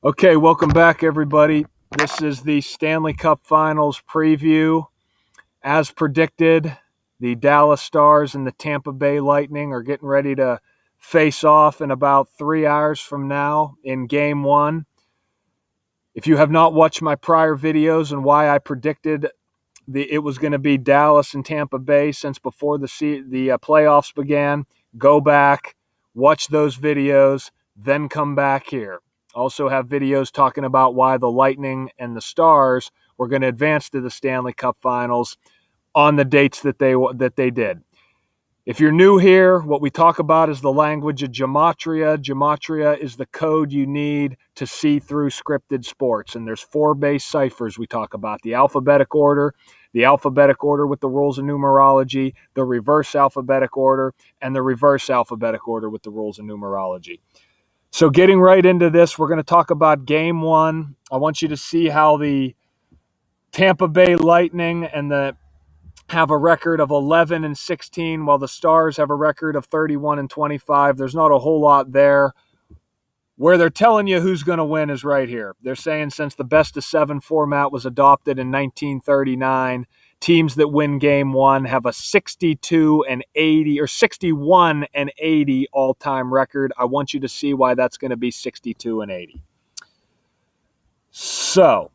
Okay, welcome back, everybody. This is the Stanley Cup Finals preview. As predicted, the Dallas Stars and the Tampa Bay Lightning are getting ready to face off in about 3 hours from now in Game 1. If you have not watched my prior videos on why I predicted it was going to be Dallas and Tampa Bay since before the playoffs began, go back, watch those videos, then come back here. Also have videos talking about why the Lightning and the Stars were going to advance to the Stanley Cup Finals on the dates that they did. If you're new here, what we talk about is the language of gematria. Gematria is the code you need to see through scripted sports. And there's 4 base ciphers we talk about: the alphabetic order with the rules of numerology, the reverse alphabetic order, and the reverse alphabetic order with the rules of numerology. So getting right into this, we're going to talk about Game 1. I want you to see how the Tampa Bay Lightning have a record of 11-16, while the Stars have a record of 31-25. There's not a whole lot there. Where they're telling you who's going to win is right here. They're saying since the best-of-7 format was adopted in 1939, teams that win Game 1 have a 62-80 or 61-80 all-time record. I want you to see why that's going to be 62-80. So,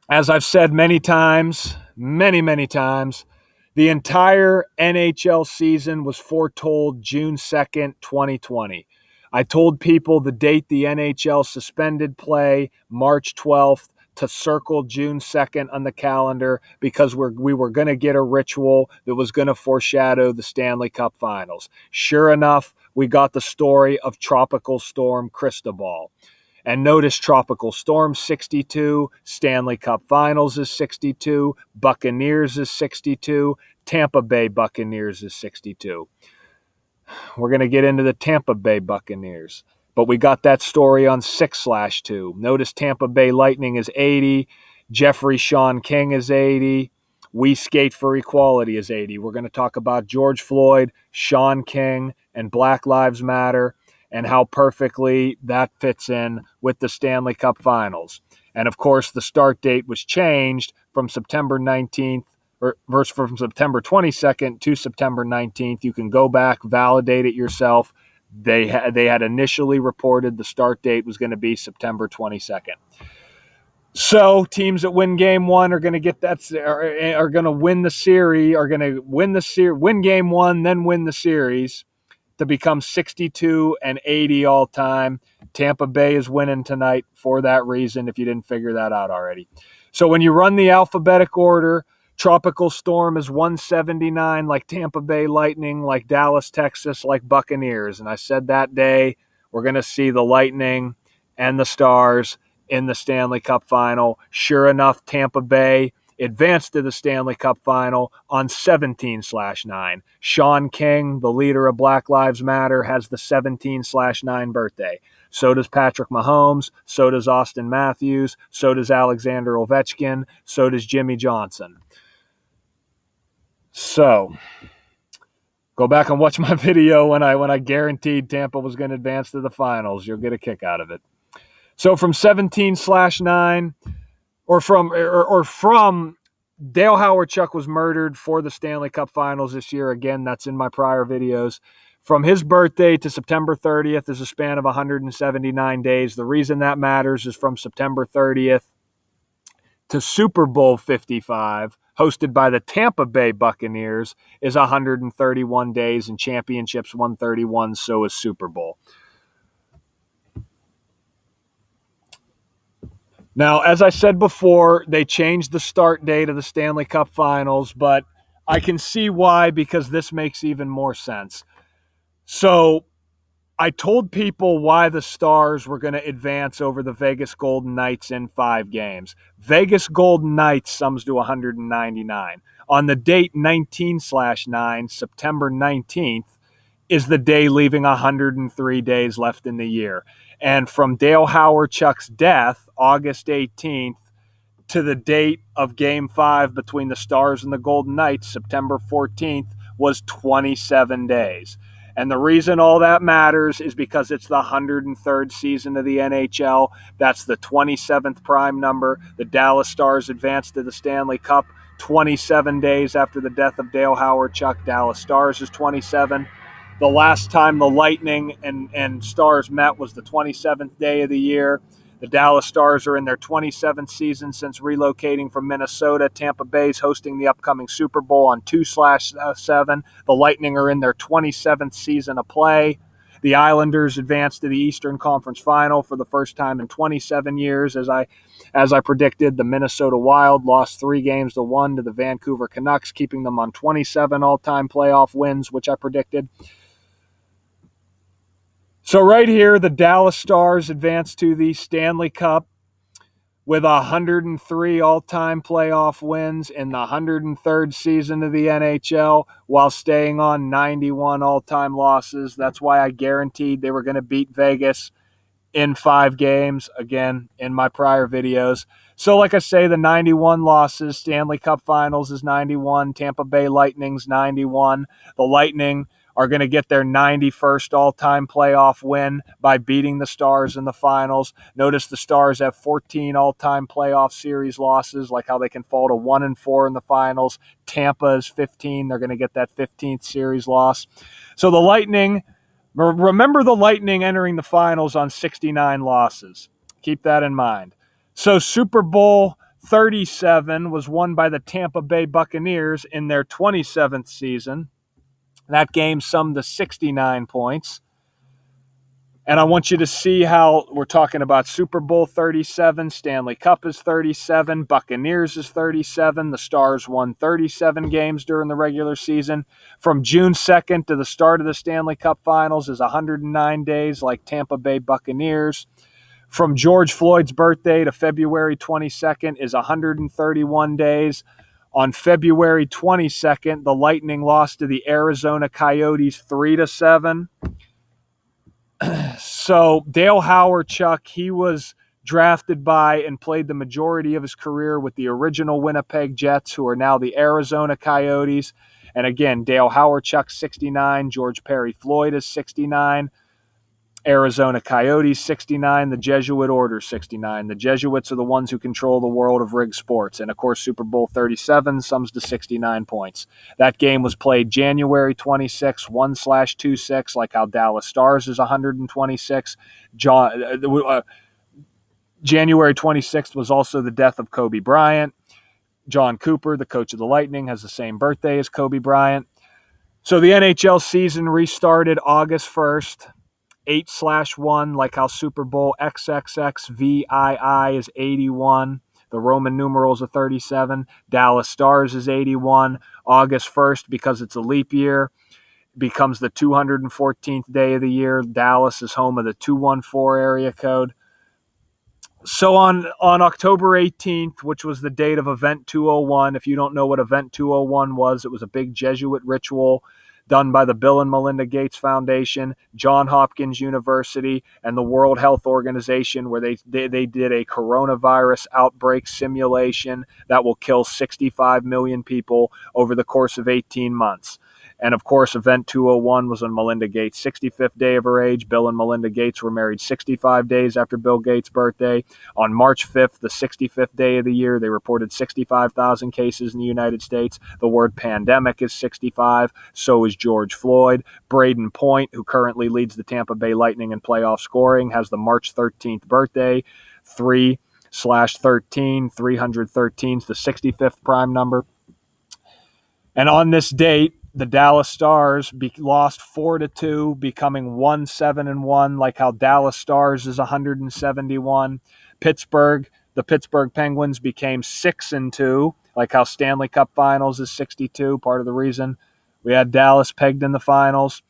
as I've said many times, many times, the entire NHL season was foretold June 2nd, 2020. I told people the date the NHL suspended play, March 12th, to circle June 2nd on the calendar because we were going to get a ritual that was going to foreshadow the Stanley Cup Finals. Sure enough, we got the story of Tropical Storm Cristobal. And notice Tropical Storm 62, Stanley Cup Finals is 62, Buccaneers is 62, Tampa Bay Buccaneers is 62. We're going to get into the Tampa Bay Buccaneers, but we got that story on 6/2. Notice Tampa Bay Lightning is 80, Jeffrey Sean King is 80, We Skate for Equality is 80. We're going to talk about George Floyd, Sean King, and Black Lives Matter, and how perfectly that fits in with the Stanley Cup Finals. And of course, the start date was changed from September 19th, from September 22nd to September 19th. You can go back, validate it yourself. They had initially reported the start date was going to be September 22nd. So teams that win Game 1 are going to get that, are going to win the series, win Game 1, then win the series to become 62-80 all time. Tampa Bay is winning tonight for that reason, if you didn't figure that out already. So when you run the alphabetic order, Tropical Storm is 179, like Tampa Bay Lightning, like Dallas, Texas, like Buccaneers. And I said that day we're going to see the Lightning and the Stars in the Stanley Cup Final. Sure enough, Tampa Bay advanced to the Stanley Cup Final on 17/9. Sean King, the leader of Black Lives Matter, has the 17/9 birthday. So does Patrick Mahomes. So does Austin Matthews. So does Alexander Ovechkin. So does Jimmy Johnson. So go back and watch my video when I guaranteed Tampa was going to advance to the finals. You'll get a kick out of it. So from 17/9, or from Dale Howard-Chuck was murdered for the Stanley Cup Finals this year. Again, that's in my prior videos. From his birthday to September 30th is a span of 179 days. The reason that matters is from September 30th to Super Bowl 55, hosted by the Tampa Bay Buccaneers, is 131 days, and championships 131, so is Super Bowl. Now, as I said before, they changed the start date of the Stanley Cup Finals, but I can see why, because this makes even more sense. So I told people why the Stars were going to advance over the Vegas Golden Knights in 5 games. Vegas Golden Knights sums to 199. On the date 19/9, September 19th, is the day leaving 103 days left in the year. And from Dale Howard-Chuck's death, August 18th, to the date of Game 5 between the Stars and the Golden Knights, September 14th, was 27 days. And the reason all that matters is because it's the 103rd season of the NHL. That's the 27th prime number. The Dallas Stars advanced to the Stanley Cup 27 days after the death of Dale Hawerchuk. Dallas Stars is 27. The last time the Lightning and Stars met was the 27th day of the year. The Dallas Stars are in their 27th season since relocating from Minnesota. Tampa Bay is hosting the upcoming Super Bowl on 2/7. The Lightning are in their 27th season of play. The Islanders advanced to the Eastern Conference Final for the first time in 27 years. As I predicted, the Minnesota Wild lost 3-1 to the Vancouver Canucks, keeping them on 27 all-time playoff wins, which I predicted. So right here, the Dallas Stars advanced to the Stanley Cup with 103 all-time playoff wins in the 103rd season of the NHL while staying on 91 all-time losses. That's why I guaranteed they were going to beat Vegas in 5 games, again, in my prior videos. So like I say, the 91 losses, Stanley Cup Finals is 91, Tampa Bay Lightning's 91. The Lightning are going to get their 91st all-time playoff win by beating the Stars in the finals. Notice the Stars have 14 all-time playoff series losses, like how they can fall to 1-4 in the finals. Tampa is 15. They're going to get that 15th series loss. So the Lightning, remember the Lightning entering the finals on 69 losses. Keep that in mind. So Super Bowl 37 was won by the Tampa Bay Buccaneers in their 27th season. That game summed to 69 points. And I want you to see how we're talking about Super Bowl 37, Stanley Cup is 37, Buccaneers is 37. The Stars won 37 games during the regular season. From June 2nd to the start of the Stanley Cup Finals is 109 days, like Tampa Bay Buccaneers. From George Floyd's birthday to February 22nd is 131 days. On February 22nd, the Lightning lost to the Arizona Coyotes 3-7. So Dale Hawerchuk, he was drafted by and played the majority of his career with the original Winnipeg Jets, who are now the Arizona Coyotes. And again, Dale Hawerchuk, 69. George Perry Floyd is 69. Arizona Coyotes, 69. The Jesuit Order, 69. The Jesuits are the ones who control the world of rigged sports. And, of course, Super Bowl 37 sums to 69 points. That game was played January 26, 1/26, like how Dallas Stars is 126. January 26th was also the death of Kobe Bryant. John Cooper, the coach of the Lightning, has the same birthday as Kobe Bryant. So the NHL season restarted August 1st. 8/1, like how Super Bowl XXXVII is 81. The Roman numerals are 37. Dallas Stars is 81. August 1st, because it's a leap year, becomes the 214th day of the year. Dallas is home of the 214 area code. So on October 18th, which was the date of Event 201, if you don't know what Event 201 was, it was a big Jesuit ritual done by the Bill and Melinda Gates Foundation, Johns Hopkins University, and the World Health Organization, where they did a coronavirus outbreak simulation that will kill 65 million people over the course of 18 months. And, of course, Event 201 was on Melinda Gates' 65th day of her age. Bill and Melinda Gates were married 65 days after Bill Gates' birthday. On March 5th, the 65th day of the year, they reported 65,000 cases in the United States. The word pandemic is 65. So is George Floyd. Braden Point, who currently leads the Tampa Bay Lightning in playoff scoring, has the March 13th birthday. 3/13, 313 is the 65th prime number. And on this date, the Dallas Stars lost 4-2, becoming 1-7-1, like how Dallas Stars is 171. The Pittsburgh Penguins became 6-2, like how Stanley Cup Finals is 62, part of the reason we had Dallas pegged in the finals.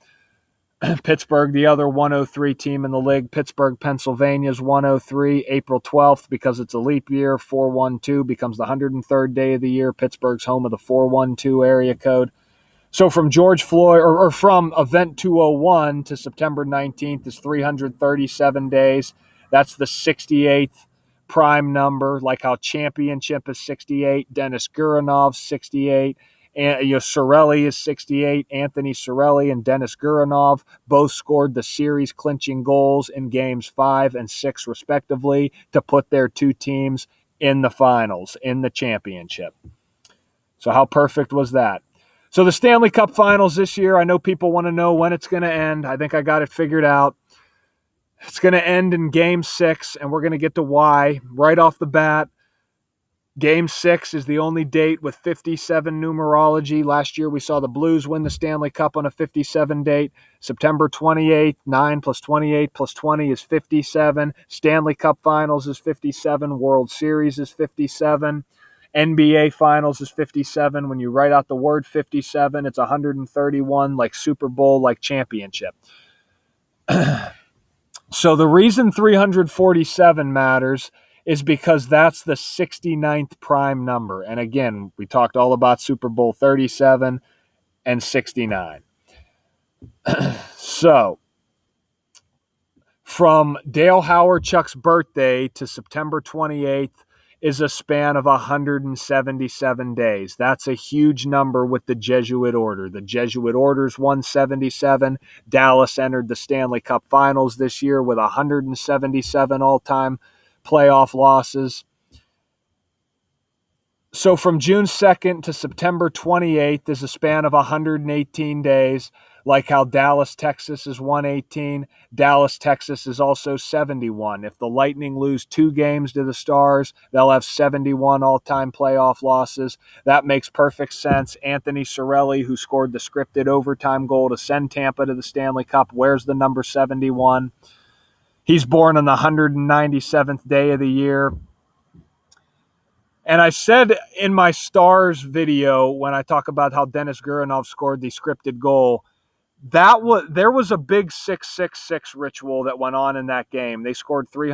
Pittsburgh, the other 103 team in the league. Pittsburgh, Pennsylvania is 103. April 12th, because it's a leap year, 412 becomes the 103rd day of the year. Pittsburgh's home of the 412 area code. So from George Floyd, or from Event 201 to September 19th is 337 days. That's the 68th prime number, like how Championship is 68, Dennis Gurenov's 68, And Cirelli is 68. Anthony Cirelli and Denis Gurinov both scored the series clinching goals in games 5 and 6 respectively to put their two teams in the finals, in the championship. So how perfect was that? So the Stanley Cup Finals this year, I know people want to know when it's going to end. I think I got it figured out. It's going to end in Game 6, and we're going to get to why right off the bat. Game 6 is the only date with 57 numerology. Last year we saw the Blues win the Stanley Cup on a 57 date. September 28th, 9 plus 28 plus 20 is 57. Stanley Cup Finals is 57. World Series is 57. NBA Finals is 57. When you write out the word 57, it's 131, like Super Bowl, like championship. So the reason 347 matters is because that's the 69th prime number. And again, we talked all about Super Bowl 37 and 69. So from Dale Howard-Chuck's birthday to September 28th is a span of 177 days. That's a huge number with the Jesuit order. The Jesuit order's 177. Dallas entered the Stanley Cup Finals this year with 177 all-time playoff losses. So from June 2nd to September 28th is a span of 118 days, like how Dallas, Texas is 118. Dallas, Texas is also 71. If the Lightning lose 2 games to the Stars, they'll have 71 all-time playoff losses. That makes perfect sense. Anthony Cirelli, who scored the scripted overtime goal to send Tampa to the Stanley Cup, wears the number 71. He's born on the 197th day of the year. And I said in my Stars video, when I talk about how Denis Gurinov scored the scripted goal, there was a big 666 ritual that went on in that game. They scored 3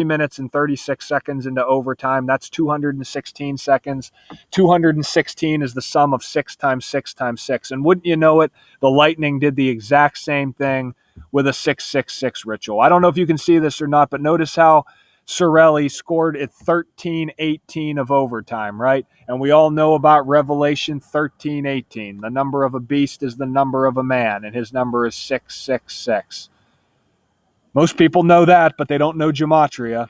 minutes and 36 seconds into overtime. That's 216 seconds. 216 is the sum of 6 times 6 times 6. And wouldn't you know it, the Lightning did the exact same thing with a 666 ritual. I don't know if you can see this or not, but notice how Cirelli scored at 13:18 of overtime, right? And we all know about Revelation 13:18. The number of a beast is the number of a man, and his number is 666. Most people know that, but they don't know gematria.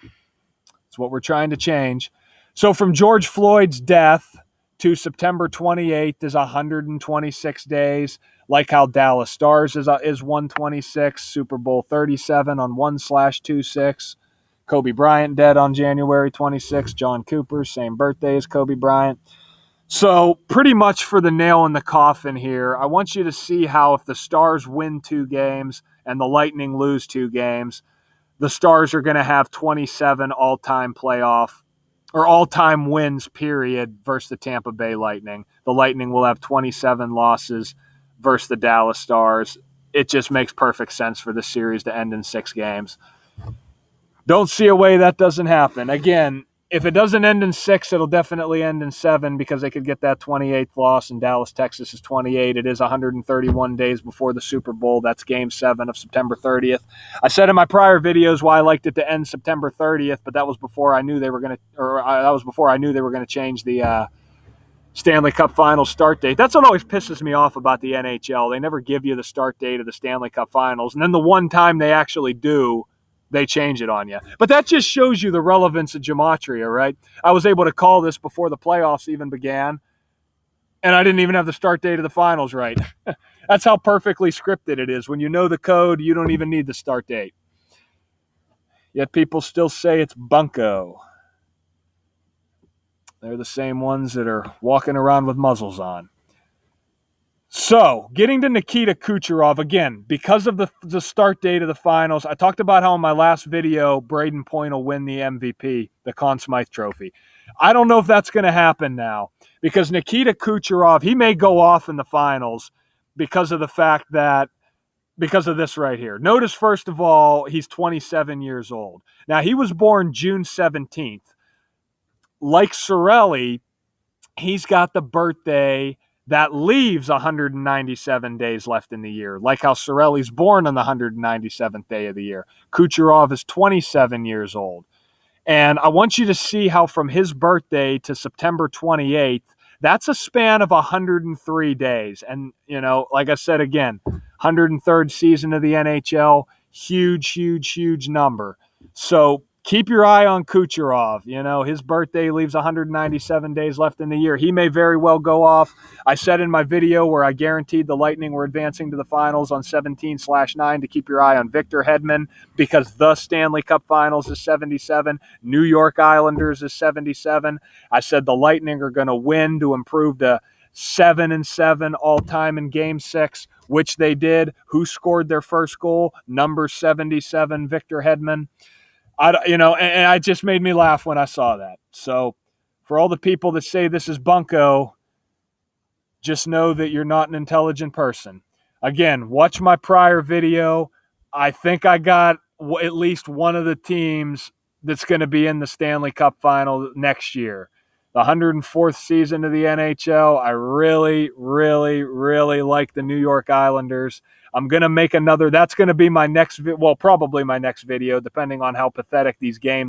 It's what we're trying to change. So from George Floyd's death to September 28th is 126 days, like how Dallas Stars is 126, Super Bowl 37 on 1/26. Kobe Bryant dead on January 26th. John Cooper, same birthday as Kobe Bryant. So pretty much for the nail in the coffin here, I want you to see how if the Stars win 2 games and the Lightning lose 2 games, the Stars are going to have 27 all-time playoff or all-time wins, period, versus the Tampa Bay Lightning. The Lightning will have 27 losses versus the Dallas Stars. It just makes perfect sense for the series to end in 6 games. Don't see a way that doesn't happen. Again, if it doesn't end in 6, it'll definitely end in 7 because they could get that 28th loss, and Dallas, Texas is 28. It is 131 days before the Super Bowl. That's Game 7 of September 30th. I said in my prior videos why I liked it to end September 30th, but that was before I knew they were going to change the Stanley Cup Finals start date. That's what always pisses me off about the NHL. They never give you the start date of the Stanley Cup Finals, and then the one time they actually do, they change it on you. But that just shows you the relevance of gematria, right? I was able to call this before the playoffs even began, and I didn't even have the start date of the finals right. That's how perfectly scripted it is. When you know the code, you don't even need the start date. Yet people still say it's bunko. They're the same ones that are walking around with muzzles on. So, getting to Nikita Kucherov, again, because of the start date of the finals, I talked about how in my last video, Braden Point will win the MVP, the Conn Smythe Trophy. I don't know if that's going to happen now because Nikita Kucherov, he may go off in the finals because of the fact that, because of this right here. Notice, first of all, he's 27 years old. Now, he was born June 17th. Like Cirelli, he's got the birthday that leaves 197 days left in the year, like how Cirelli's born on the 197th day of the year. Kucherov is 27 years old. And I want you to see how from his birthday to September 28th, That's a span of 103 days. And, like I said again, 103rd season of the NHL, huge, huge, huge number. So keep your eye on Kucherov. His birthday leaves 197 days left in the year. He may very well go off. I said in my video where I guaranteed the Lightning were advancing to the finals on 17/9 to keep your eye on Victor Hedman, because the Stanley Cup Finals is 77. New York Islanders is 77. I said the Lightning are going to win to improve to 7-7 all-time in Game 6, which they did. Who scored their first goal? Number 77, Victor Hedman. And it just made me laugh when I saw that. So for all the people that say this is bunko, just know that you're not an intelligent person. Again, watch my prior video. I think I got at least one of the teams that's going to be in the Stanley Cup final next year. The 104th season of the NHL. I really, really, really like the New York Islanders. I'm going to make another. That's going to be my next, probably my next video, depending on how pathetic these games